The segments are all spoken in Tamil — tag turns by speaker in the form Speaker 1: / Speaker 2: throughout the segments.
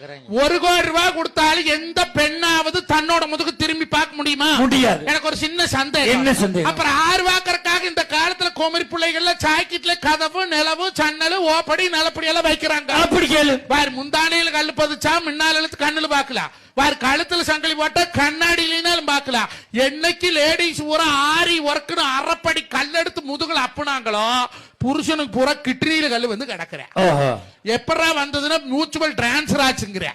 Speaker 1: 1 கோடி ரூபாய் கொடுத்தாலும் எந்த பெண்ணாவது தன்னோட முதுகு திரும்பி பார்க்க முடியுமா?
Speaker 2: முடியாது.
Speaker 1: எனக்கு ஒரு சின்ன சந்தேகம்.
Speaker 2: என்ன சந்தேகம்?
Speaker 1: அப்புறம் 6 வாக்கறக்காக இந்த காலத்துல கோமரி பிள்ளைகள்ல சாய்க்கிட்ல கதவு நிலவு சன்னலு ஓப்படி நிலப்படி எல்லாம் வைக்கிறாங்க.
Speaker 2: அப்படி கேளு.
Speaker 1: வேற முந்தானையில கல்லு பதிச்சா முன்னால எழுத்து கண்ணுல பாக்கலாம். வேற கழுத்துல சங்கிலி போட்டா கண்ணாடியிலும் பாக்கலாம். என்னைக்கு லேடிஸ் பூரா ஆரி ஒர்க்குன்னு அறப்படி கல்லெடுத்து முதுகுல அப்புனாங்களோ புருஷனுக்கு பூரா கிட்னியில கல்லு வந்து கிடக்குறேன். எப்படா வந்ததுன்னா மியூச்சுவல் டிரான்ஸ்பர் ஆச்சுங்கிற.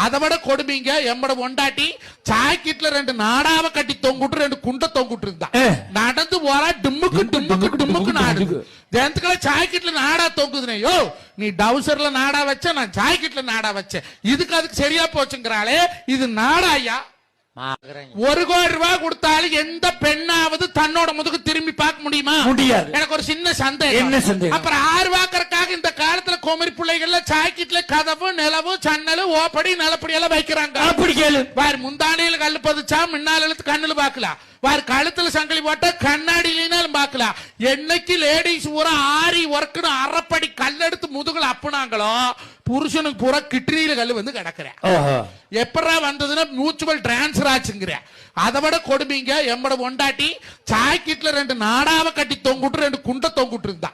Speaker 1: அதை விட கொடுமைங்க. எம்மட ஒண்டாட்டி சாக்கிட்ல 2 நாடாவை கட்டி தொங்குட்டு 2 குண்டை தொங்குட்டு இருந்தா நடந்து போறா டிம்முக்கு டிம்முக்கு டிம்முக்கு நாடுது. ஜனத்துக்களை சாக்கிட்ல நாடா தொங்குதுனே. யோ நீ டவுசர்ல நாடா வச்ச, நான் சாக்கிட்ல நாடா வச்சேன். இதுக்கு அதுக்கு சரியா போச்சுங்கிறாளே, இது நாடாயா? 1 கோடி ரூபாய் கொடுத்தாலும் எந்த பெண்ணாவது தன்னோட முதுகு திரும்பி பார்க்க முடியுமா?
Speaker 2: முடியாது.
Speaker 1: எனக்கு ஒரு சின்ன சந்தேகம்.
Speaker 2: என்ன சந்தேகம்?
Speaker 1: அப்புறம் 6 வாக்கறக்காக இந்த காலத்துல கோமரி பிள்ளைகள்ல சாய்க்கிட்ல கதவு நிலவு சன்னலு ஓப்படி நிலப்படி எல்லாம் வைக்கிறாங்க.
Speaker 2: அப்படி கேளு.
Speaker 1: வேற முந்தானையில கல்லு பதிச்சா முன்னால எழுத்து கண்ணுல பாக்கலாம். வேற கழுத்துல சங்கிலி போட்டா கண்ணாடியிலும் பாக்கலாம். என்னைக்கு லேடிஸ் பூரா ஆரி ஒர்க்குன்னு அறப்படி கல்லெடுத்து முதுகுல அப்புனாங்களோ புருஷனுக்கு பூரா கிட்னியில கல்லு வந்து கிடக்குறேன். எப்படா வந்ததுன்னா மியூச்சுவல் டிரான்ஸ்பர் ஆச்சுங்கிற. அதை விட கொடுமைங்க. எம்மட ஒண்டாட்டி சாய்க்கிட்ல 2 நாடாவை கட்டி தொங்குட்டு 2 குண்டை தொங்குட்டு இருந்தா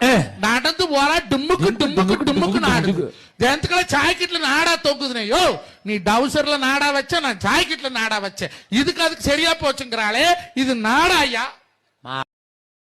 Speaker 1: நடந்து போறா டிம்முக்கு டிம்முக்கு டிம்முக்கு நாடுது. ஜனத்துக்களை சாய்க்கிட்ல நாடா தொங்குதுனே. யோ நீ டவுசர்ல நாடா வச்ச, நான் சாய்க்கிட்ல நாடா வச்சேன். இதுக்கு அதுக்கு சரியா போச்சுங்கிறாளே, இது நாடாயா?